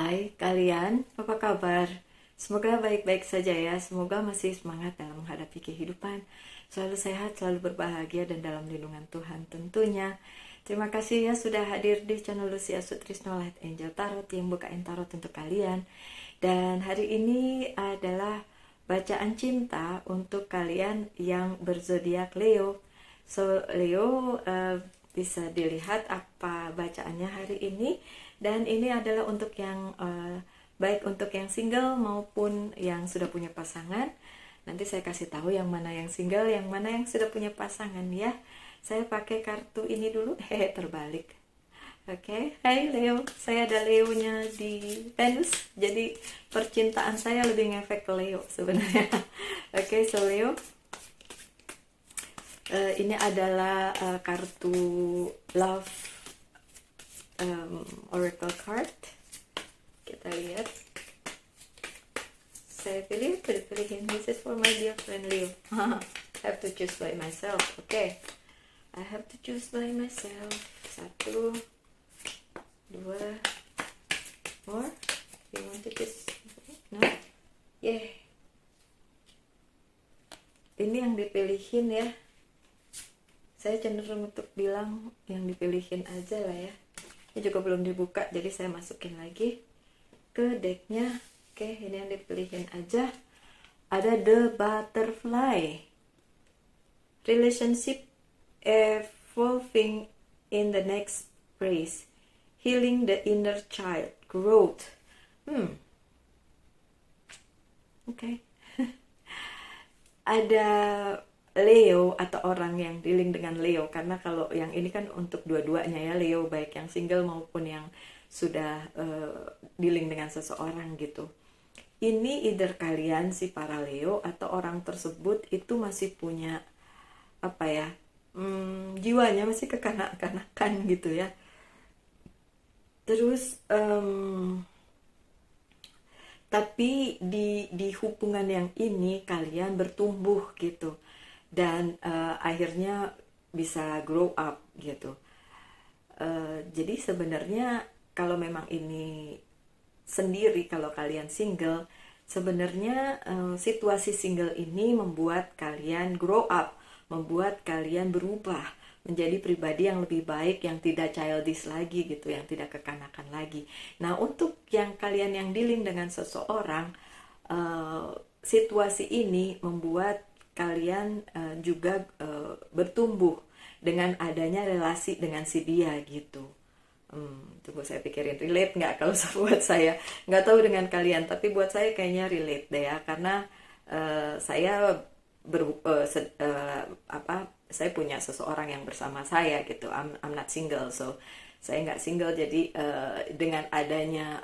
Hai kalian, apa kabar? Semoga baik-baik saja ya. Semoga masih semangat dalam menghadapi kehidupan. Selalu sehat, selalu berbahagia dan dalam lindungan Tuhan tentunya. Terima kasih ya sudah hadir di channel Lucia Sutrisno Light Angel Tarot yang bukain tarot untuk kalian. Dan hari ini adalah bacaan cinta untuk kalian yang berzodiak Leo. So Leo, bisa dilihat apa bacaannya hari ini. Dan ini adalah untuk yang baik untuk yang single maupun yang sudah punya pasangan. Nanti saya kasih tahu yang mana yang single, yang mana yang sudah punya pasangan ya. Saya pakai kartu ini dulu, terbalik. Oke, hai Leo, saya ada Leonya di Venus, jadi percintaan saya lebih ngefek ke Leo sebenarnya. Oke, so Leo, ini adalah kartu love oracle card. Kita lihat. Saya pilihin. This is for my dear friend Leo. I have to choose by myself. Okay, I have to choose by myself. 1, 2, more. You want to choose? No? Yeah. Ini yang dipilihin ya. Saya cenderung untuk bilang yang dipilihin aja lah ya. Ini juga belum dibuka, jadi saya masukin lagi ke decknya. Oke, ini yang dipilihin aja. Ada The Butterfly. Relationship evolving in the next phase. Healing the inner child. Growth. Oke. Ada Leo atau orang yang dealing dengan Leo, karena kalau yang ini kan untuk dua-duanya ya, Leo baik yang single maupun yang sudah dealing dengan seseorang gitu. Ini either kalian si para Leo atau orang tersebut itu masih punya apa ya, jiwanya masih kekanak-kanakan gitu ya. Terus tapi di hubungan yang ini kalian bertumbuh gitu, dan akhirnya bisa grow up gitu. Jadi sebenarnya kalau memang ini sendiri, kalau kalian single, sebenarnya situasi single ini membuat kalian grow up, membuat kalian berubah menjadi pribadi yang lebih baik, yang tidak childish lagi gitu, yang tidak kekanakan lagi. Nah, untuk yang kalian yang dealing dengan seseorang, situasi ini membuat kalian juga bertumbuh dengan adanya relasi dengan si dia gitu. Tunggu saya pikirin, relate nggak kalau buat saya, nggak tahu dengan kalian, tapi buat saya kayaknya relate deh ya, karena saya saya punya seseorang yang bersama saya gitu. I'm not single, so saya nggak single, jadi dengan adanya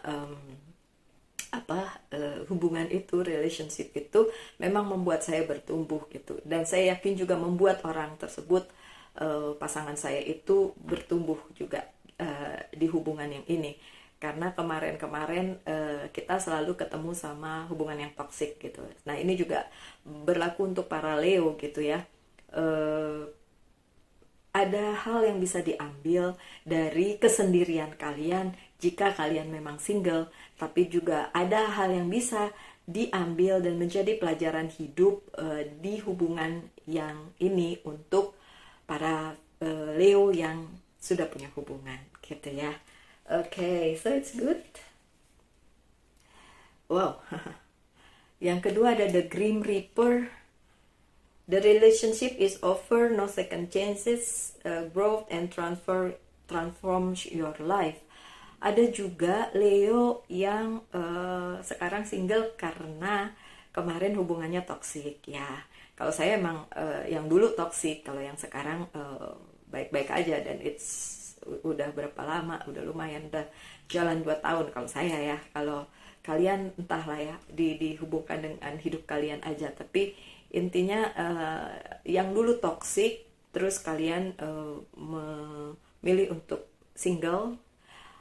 hubungan itu, relationship itu memang membuat saya bertumbuh gitu, dan saya yakin juga membuat orang tersebut, pasangan saya itu bertumbuh juga di hubungan yang ini, karena kemarin-kemarin kita selalu ketemu sama hubungan yang toksik gitu. Nah, ini juga berlaku untuk para Leo gitu ya. Ada hal yang bisa diambil dari kesendirian kalian jika kalian memang single, tapi juga ada hal yang bisa diambil dan menjadi pelajaran hidup di hubungan yang ini untuk para Leo yang sudah punya hubungan gitu ya. Okay, so it's good. Wow. Yang kedua ada The Grim Reaper. The relationship is over, no second chances, growth and transforms your life. Ada juga Leo yang sekarang single karena kemarin hubungannya toksik ya. Kalau saya emang yang dulu toksik, kalau yang sekarang baik-baik aja, dan it's udah berapa lama, udah lumayan, udah jalan 2 tahun kalau saya ya. Kalau kalian entahlah ya, dihubungkan dengan hidup kalian aja, tapi intinya yang dulu toksik terus kalian memilih untuk single.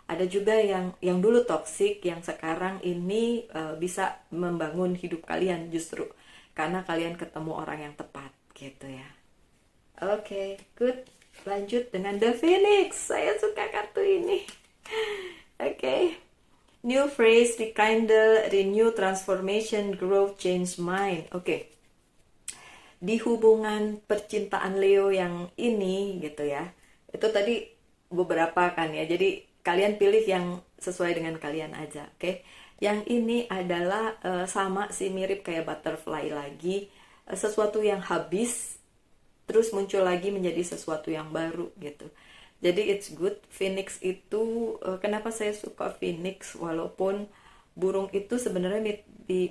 Ada juga yang dulu toksik, yang sekarang ini bisa membangun hidup kalian justru karena kalian ketemu orang yang tepat gitu ya. Oke, good. Lanjut dengan The Phoenix. Saya suka kartu ini. Oke. New phrase, rekindle, renew, transformation, growth, change mind. Oke. Di hubungan percintaan Leo yang ini gitu ya. Itu tadi beberapa kan ya. Jadi kalian pilih yang sesuai dengan kalian aja, oke? Yang ini adalah sama sih, mirip kayak butterfly lagi. Sesuatu yang habis terus muncul lagi menjadi sesuatu yang baru gitu. Jadi it's good. Phoenix itu kenapa saya suka Phoenix, walaupun burung itu sebenarnya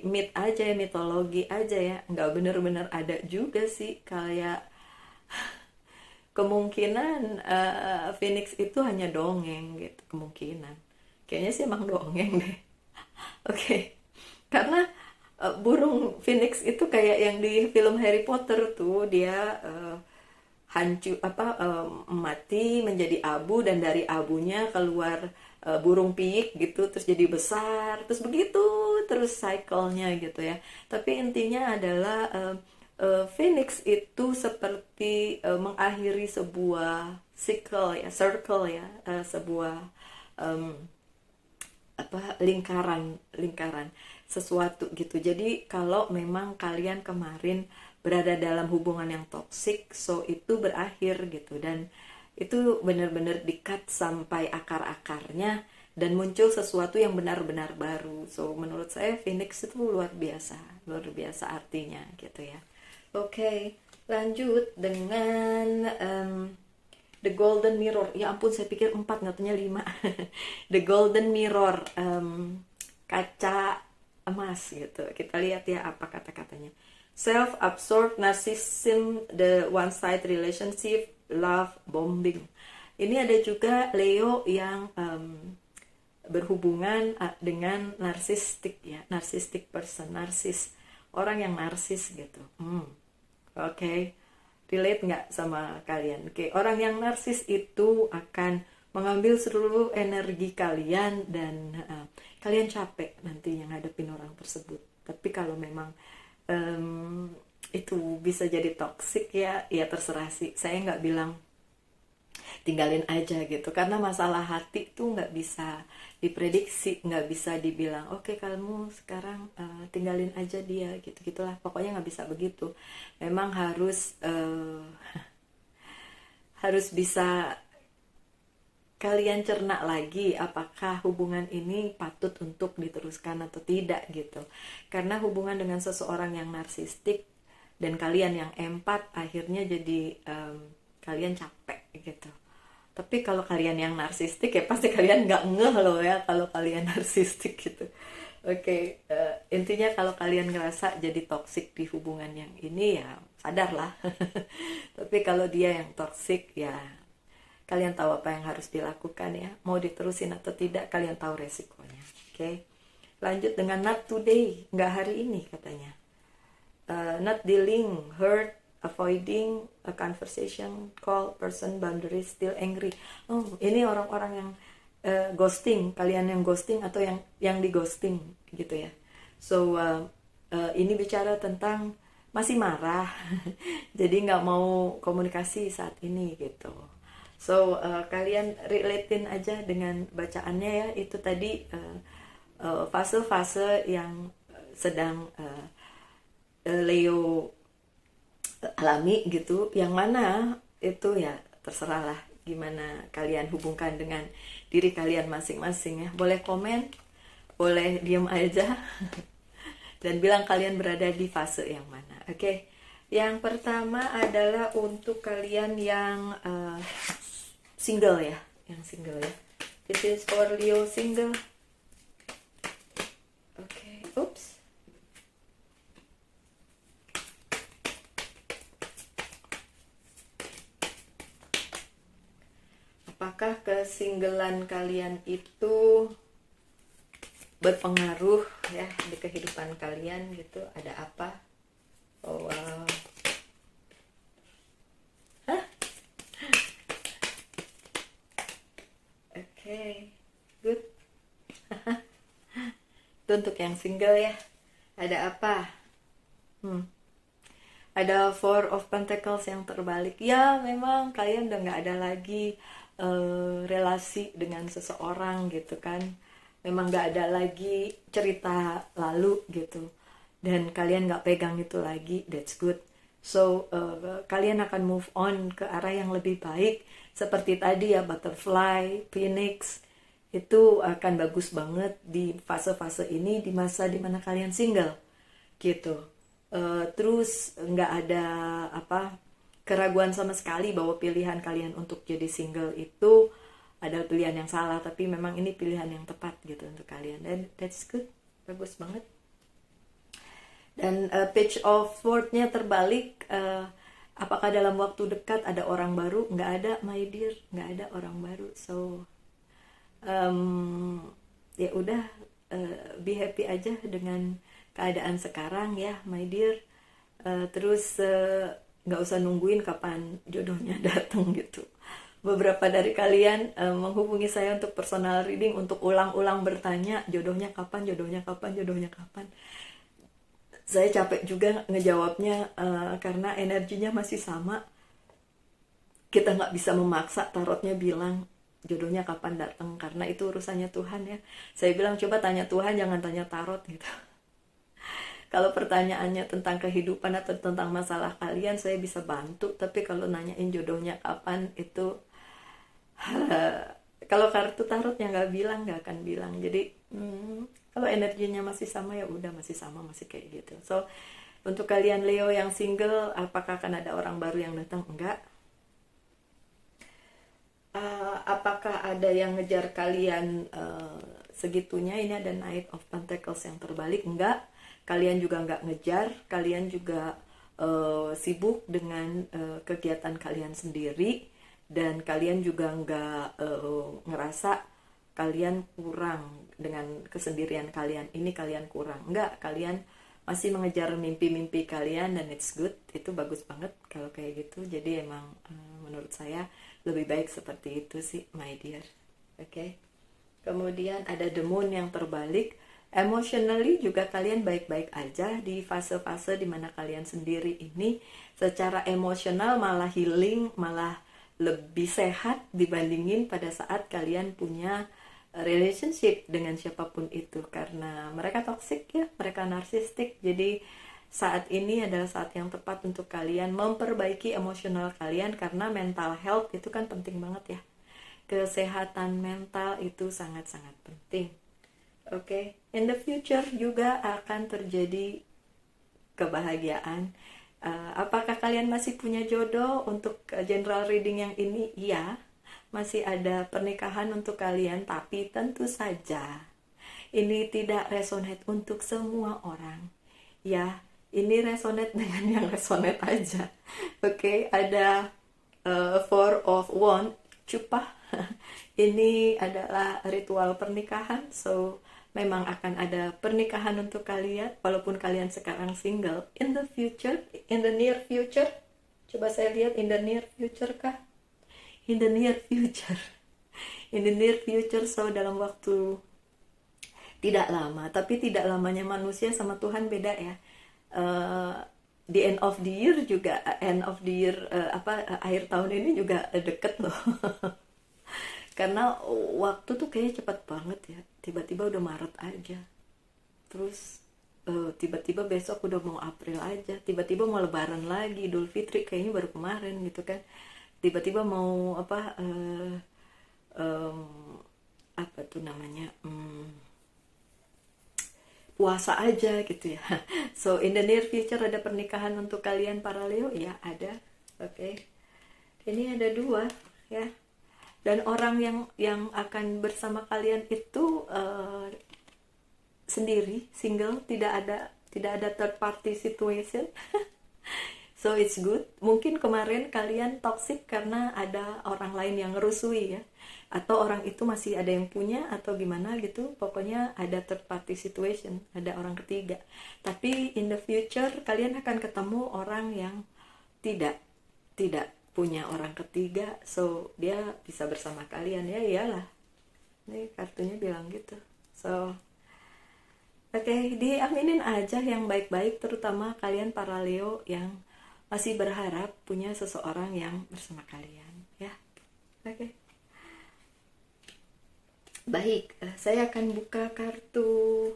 myth aja ya, mitologi aja ya, nggak bener-bener ada juga sih. Kayak kemungkinan Phoenix itu hanya dongeng gitu, kemungkinan kayaknya sih emang dongeng deh. Oke. Karena burung Phoenix itu kayak yang di film Harry Potter tuh, dia hancur apa mati menjadi abu, dan dari abunya keluar burung piyik gitu, terus jadi besar, terus begitu terus cycle-nya gitu ya. Tapi intinya adalah Phoenix itu seperti mengakhiri sebuah circle ya, sebuah um, lingkaran sesuatu gitu. Jadi kalau memang kalian kemarin berada dalam hubungan yang toksik, so itu berakhir gitu, dan itu benar-benar dikat sampai akar-akarnya dan muncul sesuatu yang benar-benar baru. So menurut saya Phoenix itu luar biasa artinya gitu ya. Oke, lanjut dengan The Golden Mirror. Ya ampun, saya pikir 4, katanya 5. The Golden Mirror, kaca emas gitu. Kita lihat ya apa kata-katanya. Self-absorbed narcissism, the one-side relationship, love bombing. Ini ada juga Leo yang berhubungan dengan narsistik ya, narcissistic person, narsis, orang yang narsis gitu. Oke. Relate nggak sama kalian? Oke, orang yang narsis itu akan mengambil seluruh energi kalian, dan kalian capek nantinya ngadepin orang tersebut. Tapi kalau memang itu bisa jadi toksik ya, ya terserah sih. Saya nggak bilang tinggalin aja gitu, karena masalah hati tuh nggak bisa diprediksi, nggak bisa dibilang oke, kamu sekarang tinggalin aja dia gitu gitulah, pokoknya nggak bisa begitu. Memang harus harus bisa kalian cerna lagi apakah hubungan ini patut untuk diteruskan atau tidak gitu. Karena hubungan dengan seseorang yang narsistik dan kalian yang empat, akhirnya jadi kalian capek gitu. Tapi kalau kalian yang narsistik ya pasti kalian nggak ngeh loh ya kalau kalian narsistik gitu. Oke, intinya kalau kalian ngerasa jadi toksik di hubungan yang ini ya sadarlah. Tapi kalau dia yang toksik ya kalian tahu apa yang harus dilakukan ya. Mau diterusin atau tidak, kalian tahu resikonya. Oke. Lanjut dengan not today, nggak hari ini katanya. Not dealing, hurt, avoiding a conversation, call, person, boundaries, still angry. Oh, ini orang-orang yang ghosting, kalian yang ghosting atau yang di ghosting gitu ya. So ini bicara tentang masih marah, jadi nggak mau komunikasi saat ini gitu. So kalian relatein aja dengan bacaannya ya. Itu tadi fase-fase yang sedang Leo alami gitu. Yang mana itu ya terserah lah gimana kalian hubungkan dengan diri kalian masing-masing ya. Boleh komen, boleh diem aja dan bilang kalian berada di fase yang mana. Oke. Yang pertama adalah untuk kalian yang single ya, yang single ya. This is for Leo single. Oke, oops. Apakah kesinggelan kalian itu berpengaruh ya di kehidupan kalian gitu? Ada apa? Oh wow. Oke, good. Itu untuk yang single ya. Ada apa? Ada Four of Pentacles yang terbalik. Ya, memang kalian udah nggak ada lagi relasi dengan seseorang gitu kan. memang nggak ada lagi cerita lalu gitu, dan kalian nggak pegang itu lagi, that's good. So kalian akan move on ke arah yang lebih baik, seperti tadi ya, butterfly, phoenix, itu akan bagus banget di fase-fase ini, di masa dimana kalian single gitu. Terus nggak ada apa keraguan sama sekali bahwa pilihan kalian untuk jadi single itu adalah pilihan yang salah, tapi memang ini pilihan yang tepat gitu untuk kalian, dan that's good, bagus banget. Dan page of sword-nya terbalik, apakah dalam waktu dekat ada orang baru? Nggak ada, my dear, nggak ada orang baru. So ya udah, be happy aja dengan keadaan sekarang ya, my dear. Terus nggak usah nungguin kapan jodohnya datang gitu. Beberapa dari kalian menghubungi saya untuk personal reading, untuk ulang-ulang bertanya jodohnya kapan, jodohnya kapan, jodohnya kapan. Saya capek juga ngejawabnya, karena energinya masih sama. Kita nggak bisa memaksa tarotnya bilang jodohnya kapan datang, karena itu urusannya Tuhan ya. Saya bilang coba tanya Tuhan, jangan tanya tarot gitu. Kalau pertanyaannya tentang kehidupan atau tentang masalah kalian, saya bisa bantu. Tapi kalau nanyain jodohnya kapan, itu kalau kartu tarotnya nggak bilang, nggak akan bilang. Jadi kalau energinya masih sama ya udah, masih sama, masih kayak gitu. So untuk kalian Leo yang single, apakah akan ada orang baru yang datang? Enggak. Apakah ada yang ngejar kalian segitunya? Ini ada Knight of Pentacles yang terbalik. Enggak. Kalian juga nggak ngejar, kalian juga sibuk dengan kegiatan kalian sendiri, dan kalian juga nggak ngerasa kalian kurang dengan kesendirian kalian ini, kalian kurang. Enggak, kalian masih mengejar mimpi-mimpi kalian, dan it's good, itu bagus banget kalau kayak gitu. Jadi emang menurut saya lebih baik seperti itu sih, my dear. Oke. Kemudian ada the moon yang terbalik. Emotionally juga kalian baik-baik aja di fase-fase dimana kalian sendiri ini. Secara emosional malah healing, malah lebih sehat dibandingin pada saat kalian punya relationship dengan siapapun itu, karena mereka toxic ya, mereka narsistik. Jadi saat ini adalah saat yang tepat untuk kalian memperbaiki emosional kalian, karena mental health itu kan penting banget ya. Kesehatan mental itu sangat-sangat penting. Oke, in the future juga akan terjadi kebahagiaan. Apakah kalian masih punya jodoh? Untuk general reading yang ini, iya, masih ada pernikahan untuk kalian, tapi tentu saja ini tidak resonate untuk semua orang. Ya, ini resonate dengan yang resonate aja. Oke, ada Four of Wands, cupah. Ini adalah ritual pernikahan, so memang akan ada pernikahan untuk kalian, walaupun kalian sekarang single. In the future, in the near future, coba saya lihat, in the near future kah? In the near future. In the near future, so dalam waktu tidak lama. Tapi tidak lamanya manusia sama Tuhan beda ya. The end of the year juga, end of the year, akhir tahun ini juga deket loh. Karena waktu tuh kayaknya cepat banget ya. Tiba-tiba udah Maret aja. Terus tiba-tiba besok udah mau April aja. Tiba-tiba mau Lebaran lagi, Idul Fitri kayaknya baru kemarin gitu kan. Tiba-tiba mau apa tuh namanya, puasa aja gitu ya. So in the near future ada pernikahan untuk kalian para Leo ya, ada. Oke. Ini ada 2 ya. Dan orang yang akan bersama kalian itu sendiri, single, tidak ada third party situation. So it's good. Mungkin kemarin kalian toxic karena ada orang lain yang ngerusui ya, atau orang itu masih ada yang punya atau gimana gitu. Pokoknya ada third party situation, ada orang ketiga. Tapi in the future kalian akan ketemu orang yang tidak punya orang ketiga, so dia bisa bersama kalian ya. Iyalah, ini kartunya bilang gitu. So oke, diaminin aja yang baik-baik, terutama kalian para Leo yang masih berharap punya seseorang yang bersama kalian ya. Oke. Baik, saya akan buka kartu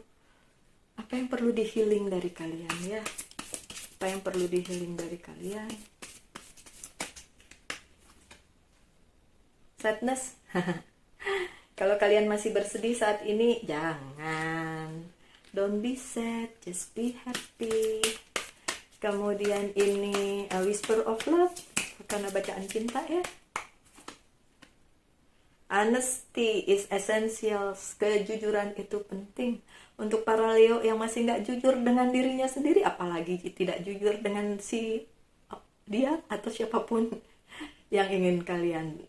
apa yang perlu di healing dari kalian ya. Apa yang perlu di healing dari kalian? Sadness. Kalau kalian masih bersedih saat ini, jangan. Don't be sad, just be happy. Kemudian ini a whisper of love, karena bacaan cinta ya. Honesty is essential. Kejujuran itu penting. Untuk para Leo yang masih nggak jujur dengan dirinya sendiri, apalagi tidak jujur dengan dia atau siapapun yang ingin kalian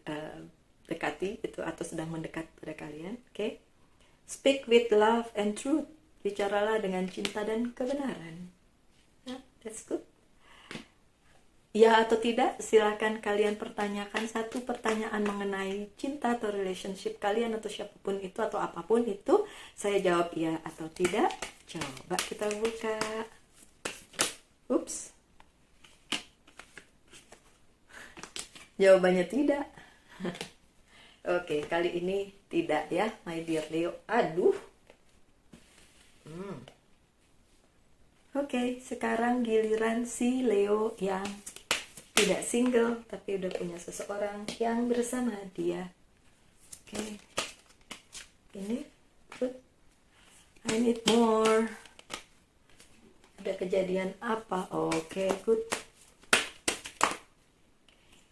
dekati itu atau sedang mendekat pada kalian. Okay? Speak with love and truth. Bicaralah dengan cinta dan kebenaran. That's good. Ya atau tidak, silakan kalian pertanyakan satu pertanyaan mengenai cinta atau relationship kalian atau siapapun itu atau apapun itu. Saya jawab ya atau tidak. Coba kita buka. Ups. Jawabannya tidak. Oke, kali ini tidak ya, my dear Leo. Aduh. Oke, sekarang giliran si Leo yang tidak single tapi udah punya seseorang yang bersama dia. Oke. Ini good. I need more. Ada kejadian apa? Oke, good.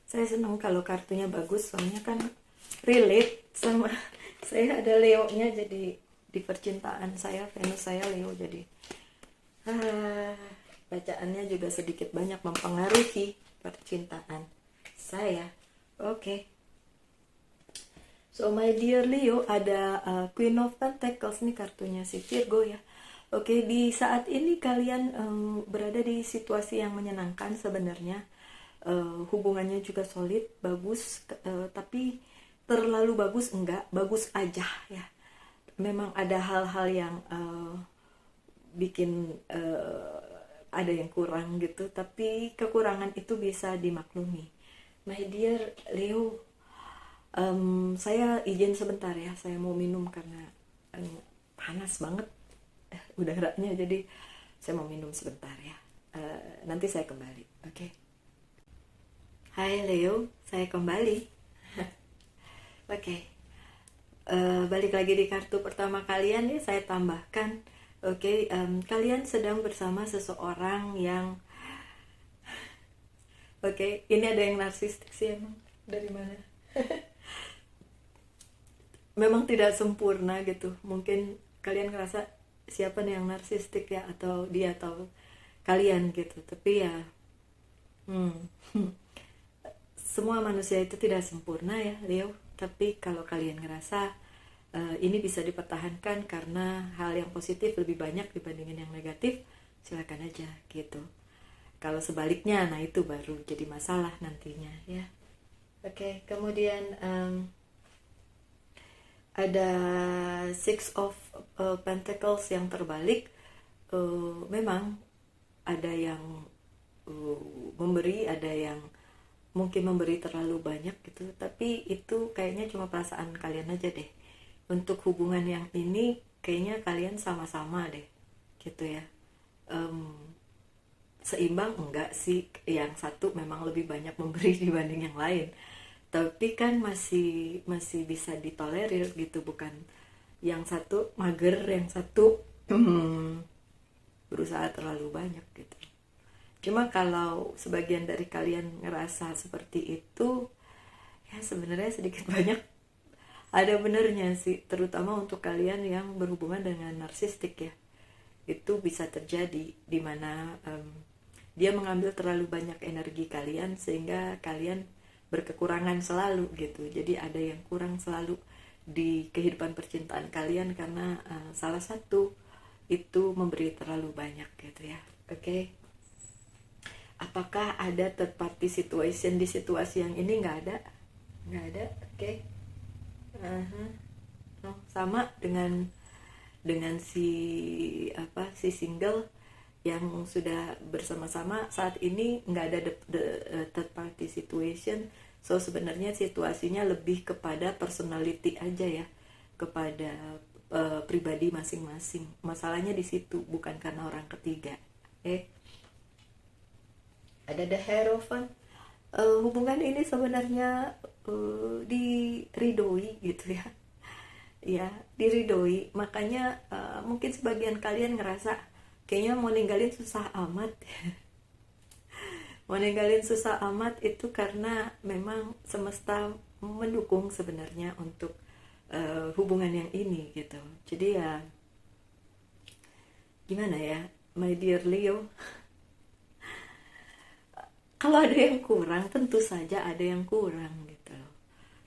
Saya senang kalau kartunya bagus, soalnya kan relate sama saya, ada Leo-nya, jadi di percintaan saya, Venus saya Leo, jadi bacaannya juga sedikit banyak mempengaruhi percintaan saya. Oke. So my dear Leo, ada Queen of Pentacles nih kartunya si Virgo ya. Oke, di saat ini kalian berada di situasi yang menyenangkan sebenarnya. Hubungannya juga solid, bagus, tapi terlalu bagus enggak, bagus aja ya. Memang ada hal-hal yang bikin ada yang kurang gitu, tapi kekurangan itu bisa dimaklumi. My dear Leo, saya izin sebentar ya, saya mau minum karena panas banget udaranya, jadi saya mau minum sebentar ya. Nanti saya kembali, oke? Hai Leo, saya kembali. Oke. Balik lagi di kartu pertama kalian ya, saya tambahkan. Oke, kalian sedang bersama seseorang yang Oke, ini ada yang narsistik sih emang. Dari mana? Memang tidak sempurna gitu. Mungkin kalian ngerasa siapa nih yang narsistik ya, atau dia atau kalian gitu. Tapi ya semua manusia itu tidak sempurna ya Leo. Tapi kalau kalian ngerasa ini bisa dipertahankan karena hal yang positif lebih banyak dibandingin yang negatif, silakan aja gitu. Kalau sebaliknya, nah itu baru jadi masalah nantinya ya. Oke, kemudian ada Six of Pentacles yang terbalik. Memang ada yang memberi, ada yang mungkin memberi terlalu banyak gitu, tapi itu kayaknya cuma perasaan kalian aja deh. Untuk hubungan yang ini kayaknya kalian sama-sama deh gitu ya. Seimbang enggak sih, yang satu memang lebih banyak memberi dibanding yang lain, tapi kan masih bisa ditolerir gitu, bukan yang satu mager, yang satu berusaha terlalu banyak gitu. Cuma kalau sebagian dari kalian ngerasa seperti itu, ya sebenarnya sedikit banyak ada benernya sih, terutama untuk kalian yang berhubungan dengan narsistik ya. Itu bisa terjadi dimana dia mengambil terlalu banyak energi kalian sehingga kalian berkekurangan selalu gitu. Jadi ada yang kurang selalu di kehidupan percintaan kalian karena salah satu itu memberi terlalu banyak gitu ya. Oke. Apakah ada third party situation di situasi yang ini? Nggak ada. Oke. No, sama dengan si single yang sudah bersama-sama saat ini, nggak ada the third party situation. So sebenarnya situasinya lebih kepada personality aja ya, kepada pribadi masing-masing. Masalahnya di situ, bukan karena orang ketiga. Ada the Hierophant. Hubungan ini sebenarnya diridoi gitu ya. Ya, diridoi. Makanya mungkin sebagian kalian ngerasa kayaknya mau ninggalin susah amat. Mau ninggalin susah amat itu karena memang semesta mendukung sebenarnya untuk hubungan yang ini gitu. Jadi ya gimana ya, my dear Leo, kalau ada yang kurang, tentu saja ada yang kurang gitu loh.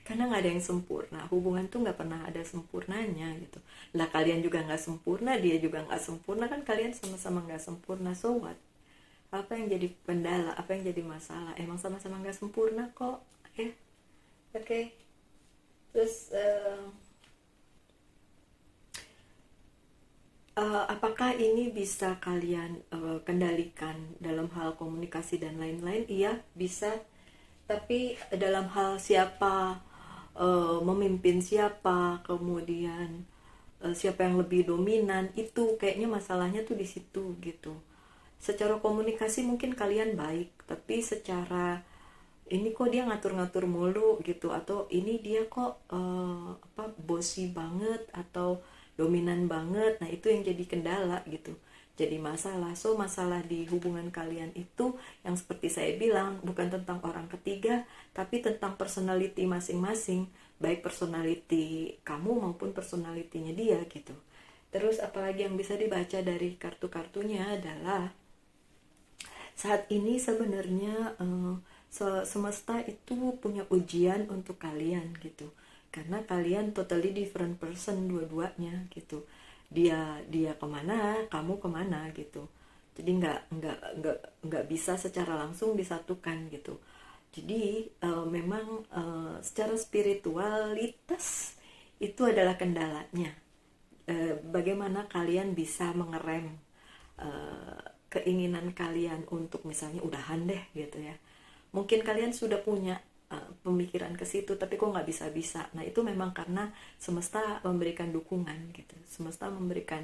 Karena nggak ada yang sempurna. Hubungan tuh nggak pernah ada sempurnanya gitu. Lah kalian juga nggak sempurna, dia juga nggak sempurna, kan kalian sama-sama nggak sempurna. So what? Apa yang jadi kendala? Apa yang jadi masalah? Emang sama-sama nggak sempurna kok. Oke. Terus apakah ini bisa kalian kendalikan dalam hal komunikasi dan lain-lain? Iya, bisa. Tapi dalam hal siapa memimpin siapa, kemudian siapa yang lebih dominan, itu kayaknya masalahnya tuh di situ gitu. Secara komunikasi mungkin kalian baik, tapi secara ini kok dia ngatur-ngatur mulu gitu, atau ini dia kok bossy banget atau dominan banget. Nah, itu yang jadi kendala gitu, jadi masalah. So masalah di hubungan kalian itu yang seperti saya bilang, bukan tentang orang ketiga, tapi tentang personality masing-masing, baik personality kamu maupun personalitinya dia gitu. Terus apalagi yang bisa dibaca dari kartu-kartunya adalah saat ini sebenarnya semesta itu punya ujian untuk kalian gitu, karena kalian totally different person dua-duanya gitu. Dia kemana, kamu kemana gitu. Jadi nggak bisa secara langsung disatukan gitu. Jadi memang secara spiritualitas itu adalah kendalanya. Bagaimana kalian bisa mengerem keinginan kalian untuk misalnya udahan deh gitu ya. Mungkin kalian sudah punya pemikiran ke situ, tapi kok nggak bisa. Nah, itu memang karena semesta memberikan dukungan gitu. Semesta memberikan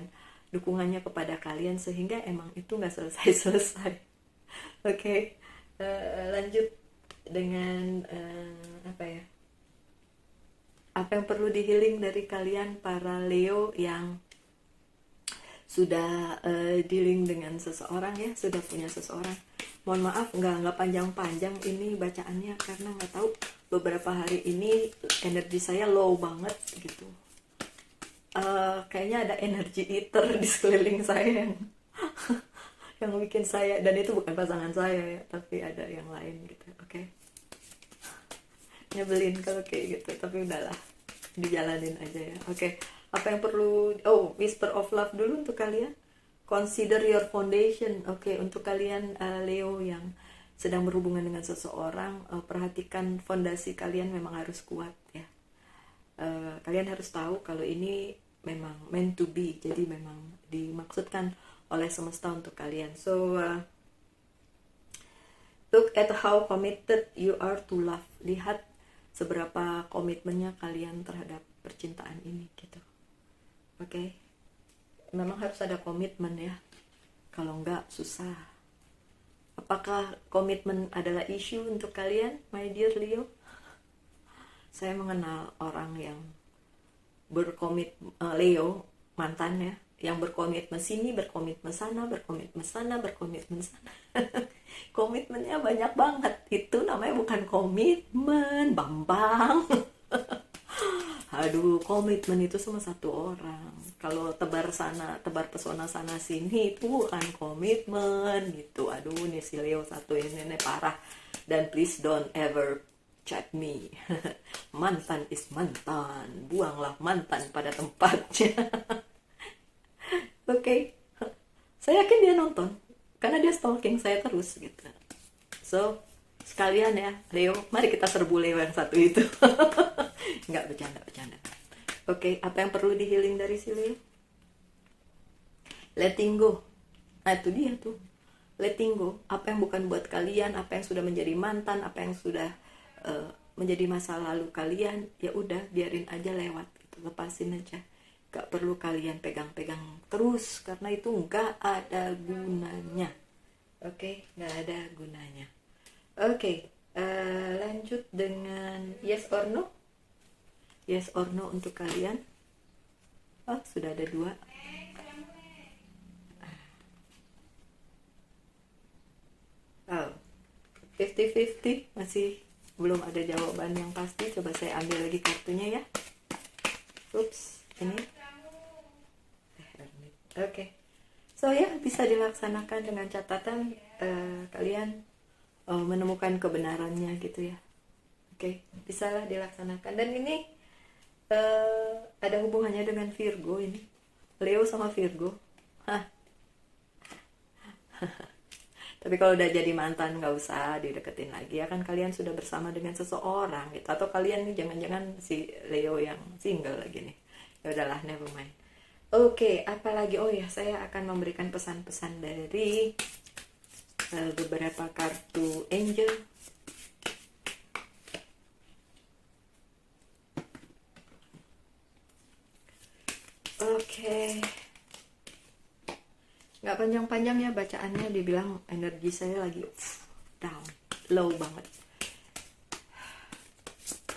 dukungannya kepada kalian sehingga emang itu nggak selesai. Oke. Lanjut dengan apa yang perlu di-healing dari kalian para Leo yang sudah dealing dengan seseorang ya, sudah punya seseorang. Mohon maaf nggak panjang-panjang ini bacaannya, karena nggak tahu beberapa hari ini energi saya low banget gitu. Kayaknya ada energi eater di sekeliling saya yang bikin saya, dan itu bukan pasangan saya ya, tapi ada yang lain gitu. Oke. Nyebelin kalau kayak gitu, tapi udahlah, dijalanin aja ya. Oke. Apa yang perlu, whisper of love dulu untuk kalian. Consider your foundation. Oke, untuk kalian Leo yang sedang berhubungan dengan seseorang, perhatikan fondasi kalian memang harus kuat ya. Kalian harus tahu kalau ini memang meant to be, jadi memang dimaksudkan oleh semesta untuk kalian. So look at how committed you are to love. Lihat seberapa komitmennya kalian terhadap percintaan ini gitu. Oke. Memang harus ada komitmen ya, kalau enggak susah. Apakah komitmen adalah isu untuk kalian, my dear Leo? Saya mengenal orang yang Leo mantan ya, yang berkomitmen sini, berkomitmen sana, berkomitmen sana, berkomitmen sana. Komitmennya banyak banget. Itu namanya bukan komitmen, Bambang. Aduh, komitmen itu sama satu orang. Kalau tebar pesona sana sini, itu bukan komitmen gitu. Aduh, nih si Leo satu ini parah. Dan please don't ever chat me. Mantan is mantan. Buanglah mantan pada tempatnya. Oke. Saya yakin dia nonton, karena dia stalking saya terus gitu. So, sekalian ya, Leo, mari kita serbu Leo yang satu itu. Nggak, bercanda. Oke, apa yang perlu di healing dari si Leo? Letting go. Nah, itu dia tuh. Letting go. Apa yang bukan buat kalian, apa yang sudah menjadi mantan, apa yang sudah menjadi masa lalu kalian, ya udah biarin aja lewat gitu. lepasin aja. Gak perlu kalian pegang-pegang terus karena itu gak ada gunanya. Oke, gak ada gunanya. Oke, lanjut dengan yes or no. Yes or no untuk kalian. Oh, sudah ada 2. Oh, 50-50, masih belum ada jawaban yang pasti. Coba saya ambil lagi kartunya ya. Ups, ini. Oke. So ya, bisa dilaksanakan dengan catatan kalian menemukan kebenarannya gitu ya. Oke, bisalah dilaksanakan. Dan ini ada hubungannya dengan Virgo ini. Leo sama Virgo. Hah. Tapi kalau udah jadi mantan nggak usah dideketin lagi ya kan, kalian sudah bersama dengan seseorang gitu. Atau kalian nih jangan-jangan si Leo yang single lagi nih. Ya udahlah, never mind. Oke, apalagi, oh ya, saya akan memberikan pesan-pesan dari beberapa kartu angel. Oke. Nggak panjang-panjang ya bacaannya, dibilang energi saya lagi down, low banget.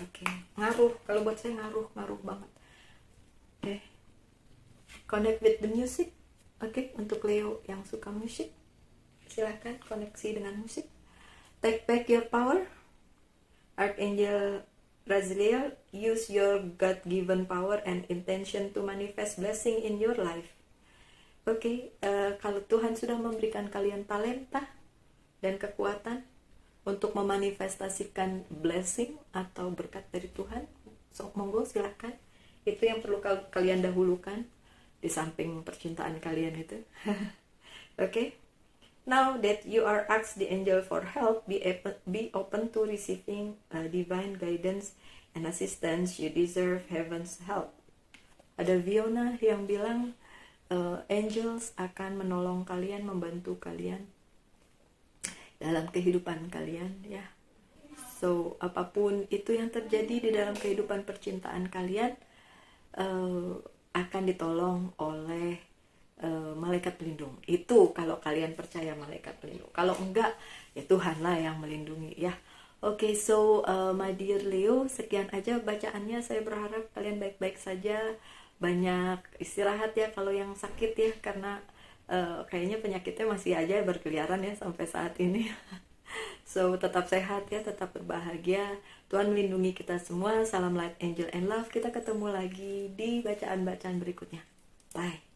Oke, ngaruh, kalau buat saya ngaruh banget. Oke. Connect with the music. Oke, untuk Leo yang suka musik, silahkan koneksi dengan musik. Take back your power. Archangel Raziel, use your God-given power and intention to manifest blessing in your life. Oke, kalau Tuhan sudah memberikan kalian talenta dan kekuatan untuk memanifestasikan blessing atau berkat dari Tuhan, so, monggo silahkan. Itu yang perlu kalian dahulukan di samping percintaan kalian itu. Oke. Now that you are asked the angel for help, be open to receiving divine guidance and assistance. You deserve heaven's help. Ada Viona yang bilang angels akan menolong kalian, membantu kalian dalam kehidupan kalian ya. So apapun itu yang terjadi di dalam kehidupan percintaan kalian akan ditolong oleh malaikat pelindung. Itu kalau kalian percaya malaikat pelindung. Kalau enggak, ya Tuhanlah yang melindungi ya. Oke, so my dear Leo, sekian aja bacaannya. Saya berharap kalian baik-baik saja. Banyak istirahat ya kalau yang sakit ya, karena kayaknya penyakitnya masih aja berkeliaran ya sampai saat ini. So tetap sehat ya, tetap berbahagia. Tuhan melindungi kita semua. Salam light, angel and love. Kita ketemu lagi di bacaan-bacaan berikutnya. Bye.